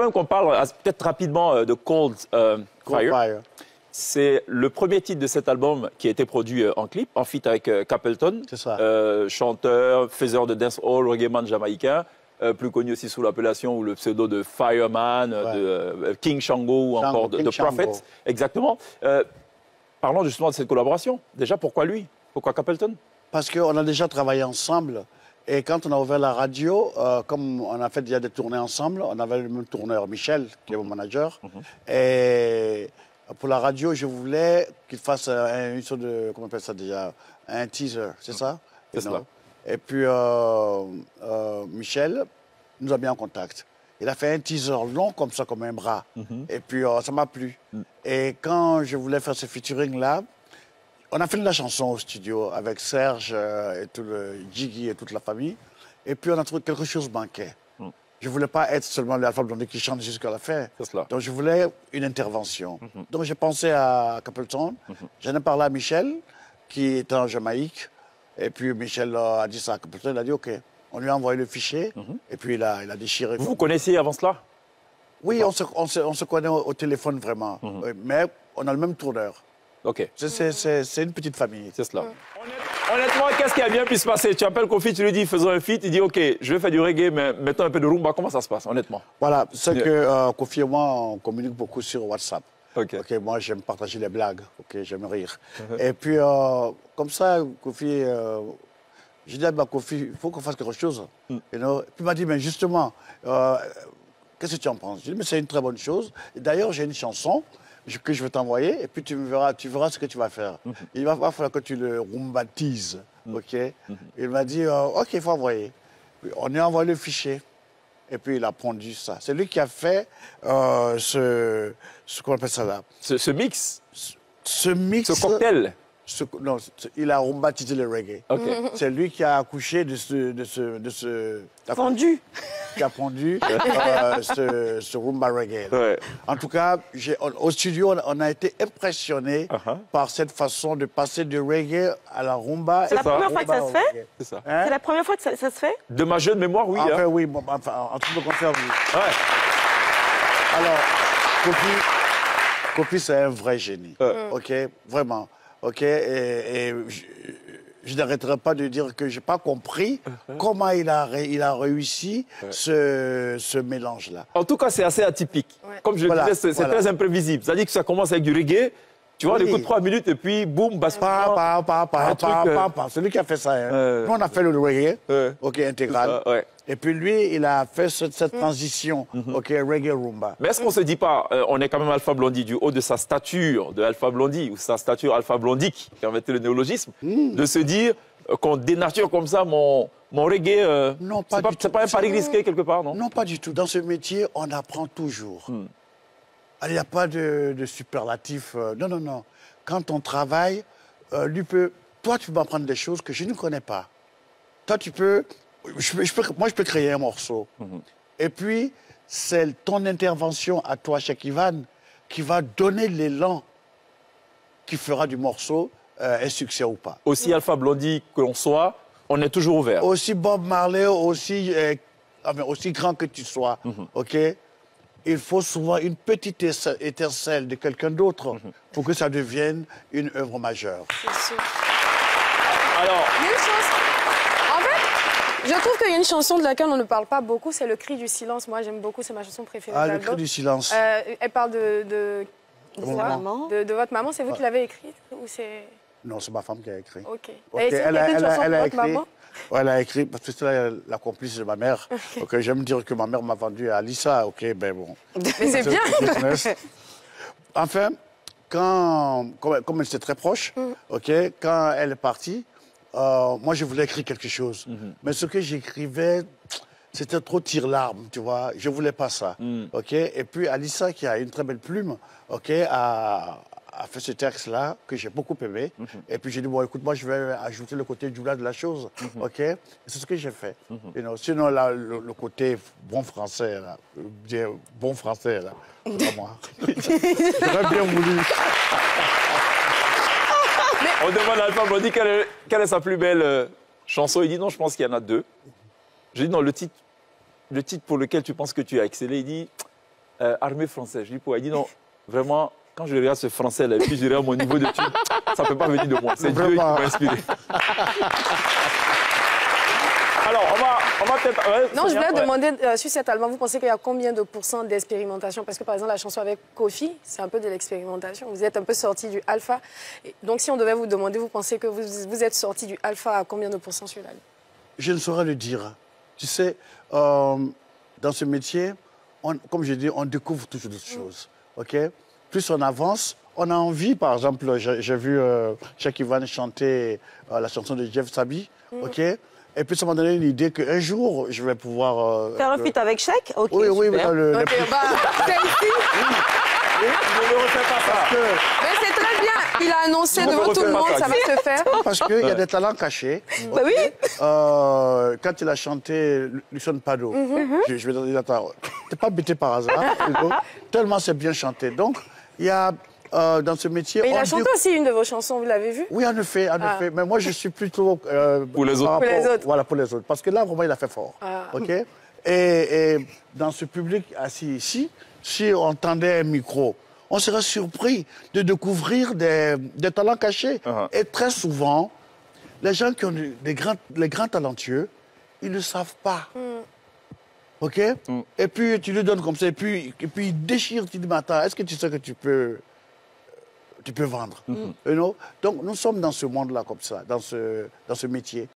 quand même qu'on parle peut-être rapidement de Cold Fire. C'est le premier titre de cet album qui a été produit en clip, en feat avec Capleton, chanteur, faiseur de dancehall, reggaeman jamaïcain, plus connu aussi sous l'appellation ou le pseudo de Fireman, de King Shango ou encore de Prophet. Exactement. Parlons justement de cette collaboration. Déjà, pourquoi lui? Pourquoi Capleton? Parce qu'on a déjà travaillé ensemble. Et quand on a ouvert la radio, comme on a fait déjà des tournées ensemble, on avait le même tourneur, Michel, qui est mon manager. Et pour la radio, je voulais qu'il fasse une sorte de, comment on appelle ça déjà, un teaser, c'est ça? C'est ça. Et puis, Michel nous a mis en contact. Il a fait un teaser long comme ça, comme un bras. Et puis, ça m'a plu. Et quand je voulais faire ce featuring-là, on a fait de la chanson au studio avec Serge et tout le Jiggy et toute la famille. Et puis, on a trouvé que quelque chose manquait. Je ne voulais pas être seulement l'Alpha Blondy qui chante jusqu'à la fin. Donc, je voulais une intervention. Donc, j'ai pensé à Capleton. J'en ai parlé à Michel, qui était en Jamaïque. Et puis, Michel a dit ça à Capleton. Il a dit OK. On lui a envoyé le fichier. Et puis, il a déchiré. Vous vous connaissiez avant cela? Oui, on se connaît au téléphone vraiment. Mais on a le même tourneur. OK. C'est une petite famille. C'est cela. Honnêtement, qu'est-ce qui a bien pu se passer? Tu appelles Kofi, tu lui dis faisons un feat, il dit OK, je vais faire du reggae, mais mettons un peu de rumba. Comment ça se passe, honnêtement? Voilà, c'est que Kofi et moi, on communique beaucoup sur WhatsApp. OK. Moi, j'aime partager les blagues. OK, j'aime rire. Et puis, comme ça, Kofi, j'ai dit à Kofi, il faut qu'on fasse quelque chose. You know? Puis il m'a dit, mais justement, qu'est-ce que tu en penses? J'ai dit, mais c'est une très bonne chose. D'ailleurs, j'ai une chanson que je vais t'envoyer, et puis tu verras ce que tu vas faire. Il va falloir que tu le rumbatises, OK? Il m'a dit, OK, il faut envoyer. On lui a envoyé le fichier, et puis il a pondu ça. C'est lui qui a fait ce qu'on appelle ça là. Ce mix? Ce mix. Ce cocktail? Non, il a rumbatisé le reggae. C'est lui qui a accouché de ce fondu. Qui a pondu ce rumba reggae. En tout cas, au studio, on a été impressionnés par cette façon de passer du reggae à la rumba. C'est la première fois que ça se fait? C'est ça. C'est la première fois que ça se fait? De ma jeune mémoire, oui. Enfin, oui, en tout cas, concerne, oui. Alors, Kofi, c'est un vrai génie. OK? Vraiment. OK, et je n'arrêterai pas de dire que je n'ai pas compris comment il a réussi ce mélange-là. En tout cas, c'est assez atypique. Comme je le disais, c'est très imprévisible. C'est-à-dire que ça commence avec du reggae, tu vois, on écoute 3 minutes et puis boum, bascule. C'est lui qui a fait ça. Nous, on a fait le reggae, OK, intégral. Et puis lui, il a fait cette transition, OK, reggae rumba. Mais est-ce qu'on ne se dit pas, on est quand même Alpha Blondy, du haut de sa stature de Alpha Blondy, ou sa stature Alpha Blondique, permettez le néologisme, de se dire qu'on dénature comme ça mon reggae. Non, pas du tout. C'est pas un pari risqué quelque part, non? Non, pas du tout. Dans ce métier, on apprend toujours. Il n'y a pas de superlatif. Non, non, non. Quand on travaille, toi, tu peux m'apprendre des choses que je ne connais pas. Toi, tu peux... Moi, je peux créer un morceau. Et puis, c'est ton intervention à toi, Cheikh Ivan, qui va donner l'élan qui fera du morceau un succès ou pas. Aussi Alpha Blondy que l'on soit, on est toujours ouvert. Aussi Bob Marley, aussi grand que tu sois, OK? Il faut souvent une petite étincelle de quelqu'un d'autre pour que ça devienne une œuvre majeure. C'est sûr. Alors... Il y a une chose... Je trouve qu'il y a une chanson de laquelle on ne parle pas beaucoup, c'est Le Cri du Silence. Moi, j'aime beaucoup, c'est ma chanson préférée. Le Cri du Silence. Elle parle de votre maman. C'est vous qui l'avez écrite ou c'est... Non, c'est ma femme qui a écrit. OK. Et elle a écrit, maman? Elle a écrit, parce que c'est la complice de ma mère. Okay. J'aime dire que ma mère m'a vendu à Alissa. OK, ben bon. Mais c'est bien. Enfin, comme elle était très proche, OK, quand elle est partie, moi, je voulais écrire quelque chose. Mais ce que j'écrivais, c'était trop tire-larme, tu vois. Je ne voulais pas ça. OK? Et puis, Alissa, qui a une très belle plume, OK, a fait ce texte-là que j'ai beaucoup aimé. Et puis, j'ai dit, bon, écoute, moi, je vais ajouter le côté Djoula de la chose. OK? Et c'est ce que j'ai fait. Sinon, là, le côté bon français, là, pas moi. J'aurais bien voulu... On demande à Alpha Blondy quelle est sa plus belle chanson. Il dit non, je pense qu'il y en a 2. Je dis non, le titre pour lequel tu penses que tu as excellé, il dit armée française. Je dis pourquoi? Il dit non, vraiment, quand je regarde ce français-là, et puis je regarde mon niveau d'études, ça ne peut pas venir de moi. C'est Dieu qui m'a inspiré. Alors, on va peut-être... Ouais, non, je voulais demander, sur cet album, vous pensez qu'il y a combien de pourcents d'expérimentation? Parce que, par exemple, la chanson avec Kofi, c'est un peu de l'expérimentation. Vous êtes un peu sorti du alpha. Donc, si on devait vous demander, vous pensez que vous êtes sorti du alpha à combien de pourcents sur l'album? Je ne saurais le dire. Tu sais, dans ce métier, comme je dis, on découvre toujours d'autres choses. OK? Plus on avance, on a envie, par exemple, j'ai vu Cheikh Ivan chanter la chanson de Jeff Sabi, OK? Et puis ça m'a donné une idée qu'un jour, je vais pouvoir... faire un feat avec Cheikh? OK, oui, oui, super. le... OK, c'est ici. Oui, ne le refais pas ça. Mais c'est très bien. Il a annoncé devant tout le monde, ça va se faire. Parce qu'il y a des talents cachés. Bah oui. Quand il a chanté Lucien Pado, je vais dire, attends, t'es pas bêté par hasard, tellement c'est bien chanté. Donc, il y a dans ce métier... Mais il a chanté aussi une de vos chansons, vous l'avez vu? Oui, en effet, en effet. Mais moi, je suis plutôt... pour les autres. Pour les autres. Voilà, pour les autres. Parce que là, vraiment, il a fait fort. OK? Et dans ce public assis ici, si on tendait un micro, on serait surpris de découvrir des talents cachés. Et très souvent, les gens qui ont les grands talentueux, ils ne savent pas. OK? Et puis, tu lui donnes comme ça, et puis il déchire, tu dis, mais attends, est-ce que tu sais que tu peux vendre? You know? Donc, nous sommes dans ce monde-là comme ça, dans ce métier.